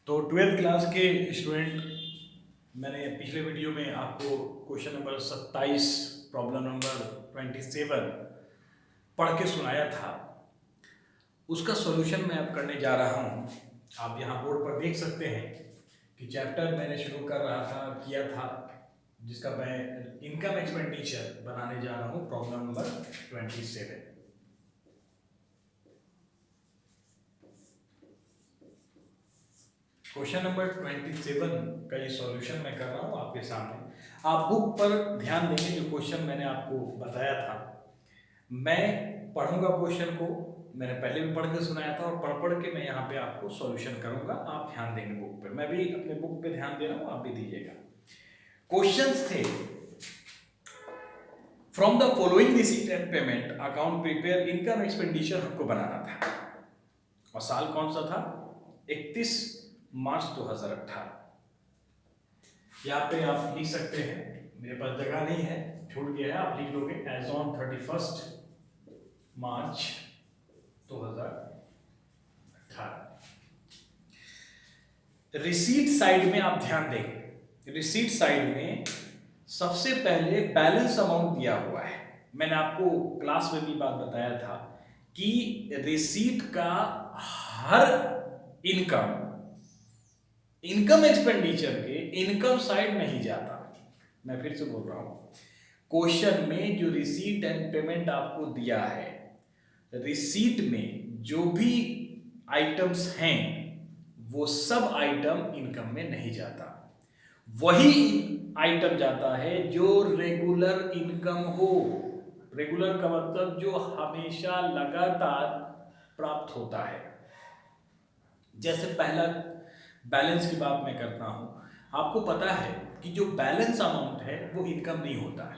तो twelfth class के student, मैंने पिछले वीडियो में आपको क्वेश्चन नंबर 27 प्रॉब्लम नंबर 27 पढ़ के सुनाया था। उसका सॉल्यूशन मैं अब करने जा रहा हूँ। आप यहाँ बोर्ड पर देख सकते हैं कि चैप्टर मैंने शुरू किया था, जिसका मैं इनकम एक्सपेंडिचर बनाने जा रहा हूँ। Problem number 27। क्वेश्चन नंबर 27 का ये सॉल्यूशन मैं कर रहा हूँ आपके सामने। आप बुक पर ध्यान देंगे, जो क्वेश्चन मैंने आपको बताया था। मैं पढ़ूंगा क्वेश्चन को, मैंने पहले भी पढ़ के सुनाया था, और पढ़ के मैं यहाँ पे आपको सॉल्यूशन करूंगा। आप ध्यान देंगे बुक पे, मैं भी अपने बुक पे ध्यान दे रहा हूँ, आप भी दीजिएगा। क्वेश्चंस थे, from the following receipt and payment account prepare income expenditure हमको बनाना था। और साल कौन सा था? 31 मार्च 2018। यहाँ पे आप लिख सकते हैं, मेरे पास जगह नहीं है, छूट गया है, आप लिख लोगे as on 31 March 2018। Receipt side में आप ध्यान देंगे, रिसीट साइड में सबसे पहले बैलेंस अमाउंट दिया हुआ है। मैंने आपको क्लास में भी बात बताया था कि रिसीट का हर इनकम एक्सपेंडिचर के इनकम साइड नहीं जाता। मैं फिर से बोल रहा हूं, क्वेश्चन में जो रिसीट एंड पेमेंट आपको दिया है, रिसीट में जो भी आइटम्स हैं वो सब आइटम इनकम में नहीं जाता। वही आइटम जाता है जो रेगुलर इनकम हो। रेगुलर का मतलब जो हमेशा लगातार प्राप्त होता है। जैसे पहला बैलेंस की बात मैं करता हूं, आपको पता है कि जो बैलेंस अमाउंट है वो इनकम नहीं होता है।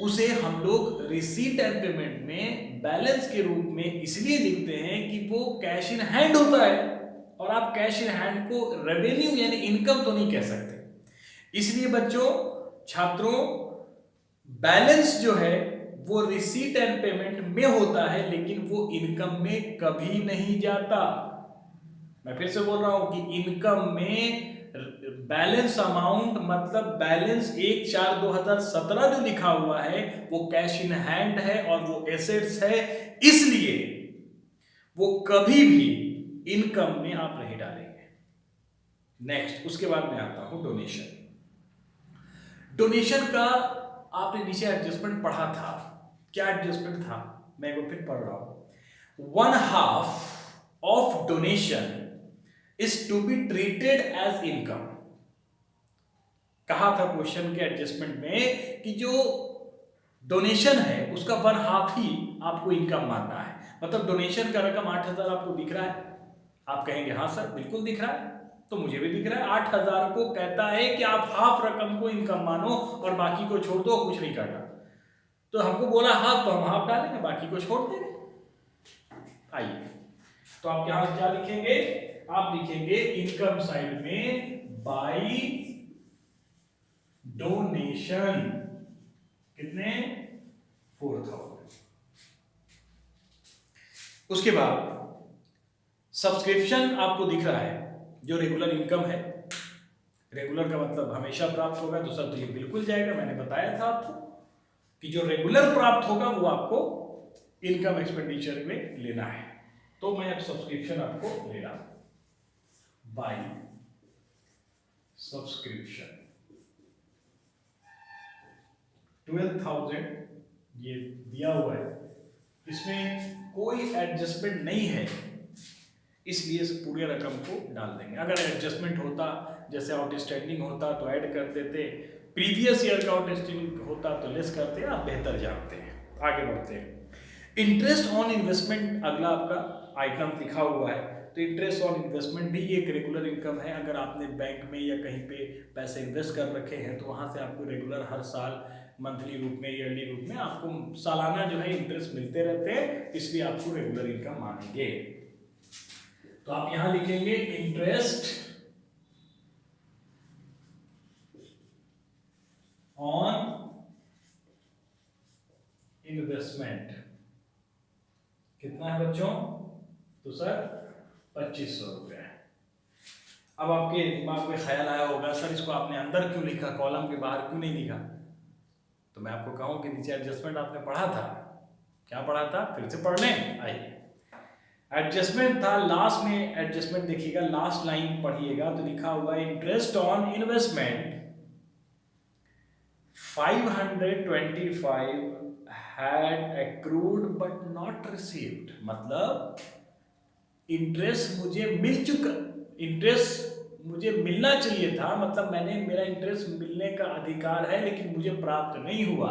उसे हम लोग रिसीट एंड पेमेंट में बैलेंस के रूप में इसलिए लिखते हैं कि वो कैश इन हैंड होता है, और आप कैश इन हैंड को रेवेन्यू यानी इनकम तो नहीं कह सकते। इसलिए बच्चों, छात्रों, बैलेंस जो है वो रिसीट एंड पेमेंट में होता है, लेकिन वो इनकम में कभी नहीं जाता। मैं फिर से बोल रहा हूं कि इनकम में बैलेंस अमाउंट मतलब बैलेंस 1/4/2017 जो लिखा हुआ है वो कैश इन हैंड है और वो एसेट्स है, इसलिए वो कभी भी इनकम में आप नहीं डालेंगे। नेक्स्ट, उसके बाद मैं आता हूं डोनेशन। डोनेशन का आपने नीचे एडजस्टमेंट पढ़ा था। क्या एडजस्टमेंट था? मैं एक बार फिर पढ़ रहा हूं। 1/2 of donation is to be treated as income। कहा था क्वेश्चन के एडजस्टमेंट में कि जो डोनेशन है उसका 1/2 ही आपको इनकम मानना है। मतलब डोनेशन का रकम 8,000 आपको दिख रहा है, आप कहेंगे हाँ सर बिल्कुल दिख रहा है, तो मुझे भी दिख रहा है। 8,000 को कहता है कि आप हाफ रकम को इनकम मानो और बाकी को छोड़ दो, कुछ नहीं करना। तो हमको बोला हाफ, तो हम हाफ डालेंगे, बाकी को छोड़ देंगे। आइए, तो आप यहां क्या लिखेंगे? आप लिखेंगे इनकम साइड में बाई डोनेशन कितने? 4,000। उसके बाद सब्सक्रिप्शन आपको दिख रहा है, जो रेगुलर इनकम है। रेगुलर का मतलब हमेशा प्राप्त होगा, तो सर तो ये बिल्कुल जाएगा। मैंने बताया था आपको कि जो रेगुलर प्राप्त होगा वो आपको इनकम एक्सपेंडिचर में लेना है। तो मैं अब सब्सक्रिप्शन आपको ले रहा हूं बाई सब्सक्रिप्शन 12,000 ये दिया हुआ है, इसमें कोई एडजस्टमेंट नहीं है, इसलिए इस पूरी रकम को डाल देंगे। अगर एडजस्टमेंट होता, जैसे आउटस्टैंडिंग होता तो ऐड कर देते, प्रीवियस ईयर का आउटस्टैंडिंग होता तो लेस करते। आप बेहतर जानते हैं। आगे बढ़ते हैं। इंटरेस्ट ऑन इन्वेस्टमेंट अगला आपका आइटम लिखा हुआ है, तो इंटरेस्ट ऑन इन्वेस्टमेंट भी एक रेगुलर इनकम है। अगर आपने बैंक में या कहीं पे पैसे इन्वेस्ट कर रखे हैं तो वहां से आपको रेगुलर हर साल मंथली रूप में, ईयरली रूप में आपको सालाना जो है इंटरेस्ट मिलते रहते हैं, इसलिए आपको रेगुलर इनकम मानेंगे। तो आप यहां लिखेंगे इंटरेस्ट ऑन इन्वेस्टमेंट कितना है बच्चों? तो सर 2,500 रुपए। अब आपके दिमाग में ख्याल आया होगा, सर इसको आपने अंदर क्यों लिखा, कॉलम के बाहर क्यों नहीं लिखा? तो मैं आपको कहूँ कि नीचे एडजस्टमेंट आपने पढ़ा था, क्या पढ़ा था, फिर से पढ़ लें। आइए, एडजस्टमेंट था, लास्ट में एडजस्टमेंट देखिएगा, लास्ट लाइन पढ़िएगा तो लिखा हुआ है interest on investment 525 had accrued but not received, मतलब इंटरेस्ट मुझे मिल चुका, इंटरेस्ट मुझे मिलना चाहिए था, मतलब मैंने, मेरा इंटरेस्ट मिलने का अधिकार है लेकिन मुझे प्राप्त नहीं हुआ,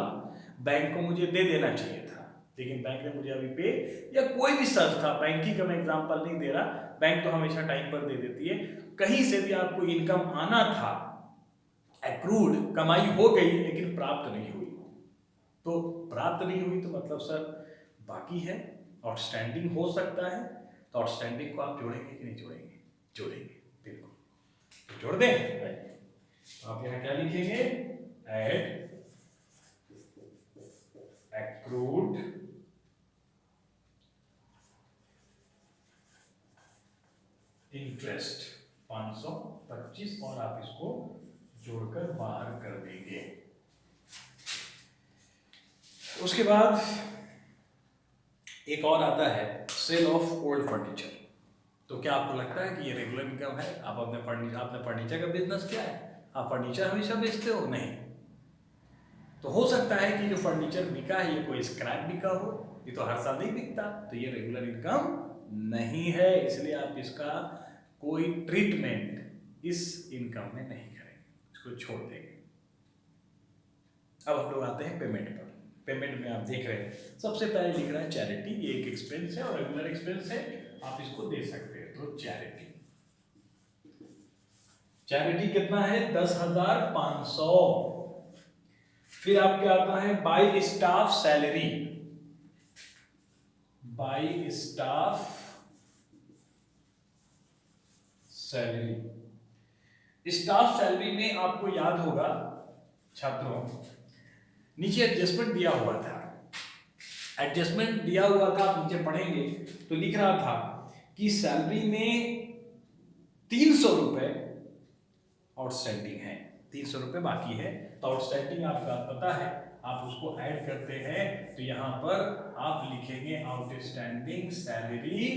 बैंक को मुझे दे देना चाहिए था, लेकिन बैंक ने मुझे अभी पे, या कोई भी संस्था, बैंक ही का मैं एग्जांपल नहीं दे रहा, बैंक तो हमेशा टाइम पर दे देती है, कहीं से भी आपको इनकम आना था, एक्रूड कमाई हो गई लेकिन प्राप्त नहीं हुई, तो प्राप्त नहीं हुई तो मतलब सर बाकी है, आउटस्टैंडिंग हो सकता है, तो आउटस्टैंडिंग को आप जोड़ेंगे कि नहीं जोड़ेंगे? जोड़ेंगे, बिल्कुल, तो जोड़ दें। तो आप यहाँ क्या लिखेंगे, एड एक्रूड इंटरेस्ट 525 और आप इसको जोड़कर बाहर कर देंगे। उसके बाद एक और आता है सेल ऑफ ओल्ड फर्नीचर। तो क्या आपको लगता है कि ये रेगुलर इनकम है? आप अपने फर्नीचर का बिजनेस क्या है, आप फर्नीचर हमेशा बेचते हो? नहीं। तो हो सकता है कि जो फर्नीचर बिका है ये कोई स्क्रैप बिका हो, ये तो हर साल नहीं बिकता, तो ये रेगुलर इनकम नहीं है, इसलिए आप इसका कोई ट्रीटमेंट इस इनकम में नहीं करेंगे, इसको छोड़ देंगे। अब हम लोग आते हैं पेमेंट पर। पेमेंट में आप देख रहे हैं सबसे पहले लिख रहा है चैरिटी, ये एक एक्सपेंस है और रेगुलर एक्सपेंस है, आप इसको दे सकते हैं। तो चैरिटी, चैरिटी कितना है, 10,500। फिर आपके आता है bye staff salary, bye staff salary. Staff salary में आपको याद होगा छात्रों, नीचे एडजस्टमेंट दिया हुआ था, एडजस्टमेंट दिया हुआ था, आप नीचे पढ़ेंगे तो लिख रहा था कि सैलरी में 300 रुपए आउटस्टैंडिंग है, 300 रुपए बाकी है, तो आउटस्टैंडिंग आपका पता है, आप उसको ऐड करते हैं, तो यहां पर आप लिखेंगे आउटस्टैंडिंग सैलरी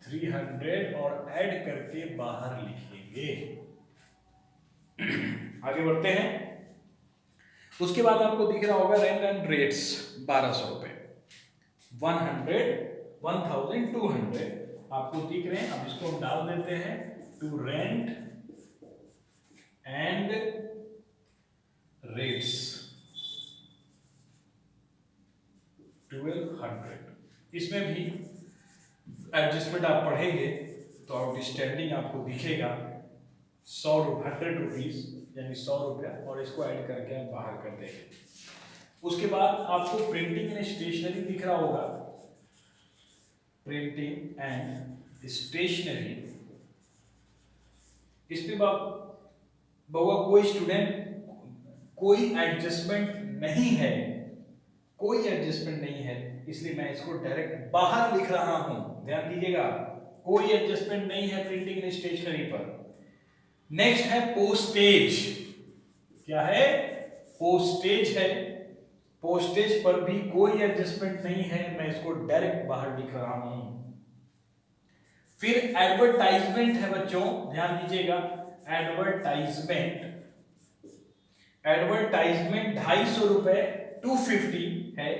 300 और ऐड करके बाहर लिखेंगे। आगे बढ़ते हैं। उसके बाद आपको दिख रहा होगा रेंट एंड रेट्स 1200 रुपए, 1200 आपको दिख रहे हैं, अब इसको हम डाल देते हैं टू रेंट एंड रेट्स 1200। इसमें भी एडजस्टमेंट आप पढ़ेंगे तो आउटस्टैंडिंग आपको दिखेगा 100 रुपीज, यानी 100 रुपया, और इसको ऐड करके आप बाहर कर देंगे। उसके बाद आपको प्रिंटिंग एंड स्टेशनरी दिख रहा होगा, प्रिंटिंग एंड स्टेशनरी, इसमें बाबा कोई स्टूडेंट, कोई एडजस्टमेंट नहीं है, कोई एडजस्टमेंट नहीं है, इसलिए मैं इसको डायरेक्ट बाहर लिख रहा हूं, ध्यान दीजिएगा, कोई एडजस्टमेंट नहीं है प्रिंटिंग एंड स्टेशनरी पर। नेक्स्ट है पोस्टेज, क्या है, पोस्टेज है, पोस्टेज पर भी कोई एडजस्टमेंट नहीं है, मैं इसको डायरेक्ट बाहर लिख रहा हूं। फिर एडवर्टाइजमेंट है बच्चों, ध्यान दीजिएगा, एडवर्टाइजमेंट, एडवर्टाइजमेंट 250 रुपए 250 है,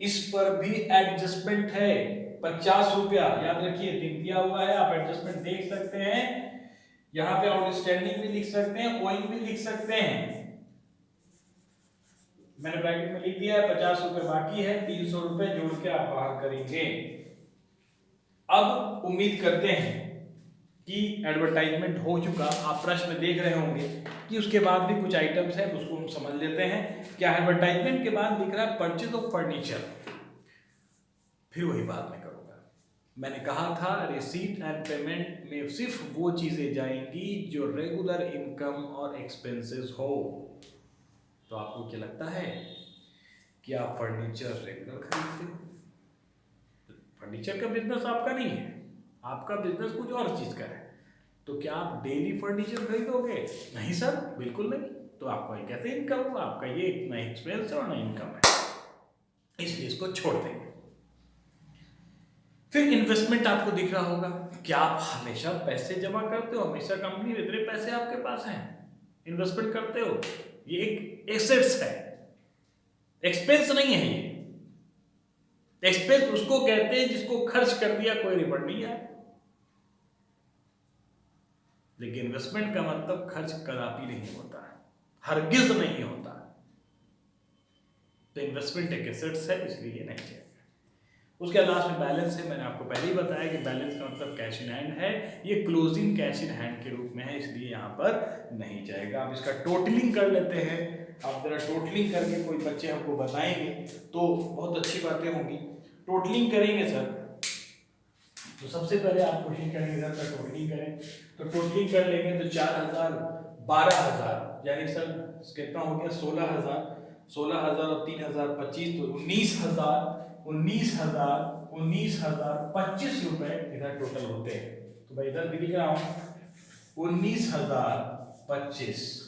इस पर भी एडजस्टमेंट है 50 रुपया, याद रखिए दिन दिया हुआ है, आप एडजस्टमेंट देख सकते हैं, यहां पे आउटस्टैंडिंग भी लिख सकते हैं, ओइंग भी लिख सकते हैं, मैंने ब्रैकेट में लिख दिया है, 50 रुपए बाकी है, 300 रुपए जोड़ के आप बाहर करेंगे। अब उम्मीद करते हैं कि एडवर्टाइजमेंट हो चुका, आप प्रश्न देख रहे होंगे कि उसके बाद भी कुछ आइटम्स हैं, उसको हम समझ लेते हैं। क्या एडवर्टाइजमेंट के बाद दिख रहा है परचेज ऑफ फर्नीचर, फिर वही बात मैं करूंगा, मैंने कहा था रिसीट एंड पेमेंट में सिर्फ वो चीजें जाएंगी जो रेगुलर इनकम और एक्सपेंसेस हो। तो आपको क्या लगता है कि आप फर्नीचर रेगुलर खरीदते हो? फर्नीचर का बिजनेस आपका नहीं है, आपका बिजनेस कुछ और चीज का है, तो क्या आप डेली फर्नीचर खरीदोगे? नहीं सर, बिल्कुल नहीं। तो आपका कैसे इनकम हुआ? आपका ये ना एक्सपेंस है और ना इनकम है, इसलिए इसको छोड़ देंगे। फिर इन्वेस्टमेंट आपको दिख रहा होगा। क्या आप हमेशा पैसे जमा करते हो? हमेशा कंपनी में इतने पैसे आपके पास हैं, इन्वेस्टमेंट करते हो? ये एक एसेट्स है, एक्सपेंस नहीं है ये। एक्सपेंस उसको कहते हैं जिसको खर्च कर दिया, कोई रिफंड नहीं आया। लेकिन इन्वेस्टमेंट का मतलब खर्च कदापि नहीं होता है, हरगिज नहीं होता। तो इन्वेस्टमेंट एक एसेट्स है, इसलिए नहीं चाहिए। उसके लास्ट में बैलेंस है। मैंने आपको पहले ही बताया कि बैलेंस का मतलब कैश इन हैंड है, ये क्लोजिंग कैश इन हैंड के रूप में है, इसलिए यहाँ पर नहीं जाएगा। आप इसका टोटलिंग कर लेते हैं। आप जरा टोटलिंग करके कोई बच्चे हमको बताएंगे तो बहुत अच्छी बातें होंगी। टोटलिंग करेंगे सर, तो सबसे पहले आप कोशिश करेंगे सर टोटलिंग करें। तो टोटलिंग कर लेंगे तो 4000 12000 यानी सर कितना हो गया? 16000। 16000 और 3000 25, तो 19,000 25 रुपए इधर टोटल होते हैं। तो मैं इधर भी लिख रहा हूं 19,025।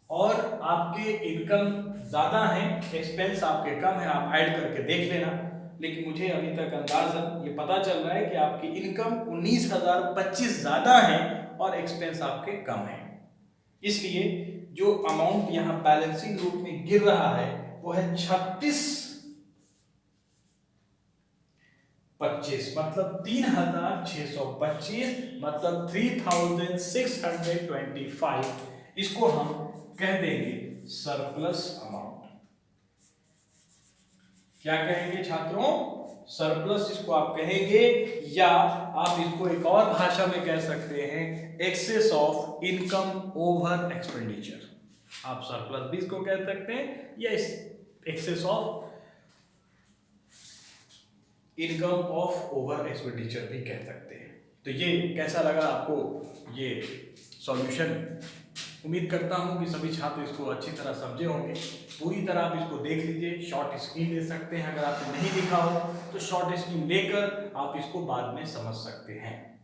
और आपके इनकम ज्यादा है, एक्सपेंस आपके कम है, आप ऐड करके देख लेना। लेकिन मुझे अभी तक अंदाजन ये पता चल रहा है कि आपकी इनकम 19,025 ज्यादा है और एक्सपेंस आपके कम है। इसलिए जो अमाउंट यहां बैलेंसिंग रूप में गिर रहा है वो है 3625, मतलब 3625, मतलब 3625। इसको हम कह देंगे सरप्लस अमाउंट। क्या कहेंगे छात्रों? सरप्लस इसको आप कहेंगे, या आप इसको एक और भाषा में कह सकते हैं excess of income over expenditure. आप सरप्लस भी इसको कह सकते हैं या excess of income of over expenditure भी कह सकते हैं। तो ये कैसा लगा आपको ये सॉल्यूशन? उम्मीद करता हूं कि सभी छात्र इसको अच्छी तरह समझे होंगे। पूरी तरह आप इसको देख लीजिए, शॉर्ट स्क्रीन ले सकते हैं, अगर आपने नहीं लिखा हो तो शॉर्ट स्क्रीन लेकर आप इसको बाद में समझ सकते हैं।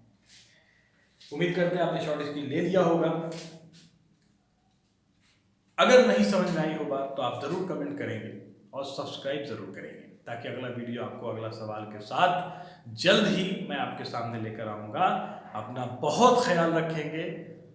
उम्मीद करते हैं आपने शॉर्ट स्क्रीन ले लिया होगा। अगर नहीं समझ में आई होगा तो आप जरूर कमेंट करेंगे और सब्सक्राइब जरूर करेंगे, ताकि अगला वीडियो आपको अगला सवाल के साथ जल्द ही मैं आपके सामने लेकर आऊंगा। अपना बहुत ख्याल रखेंगे।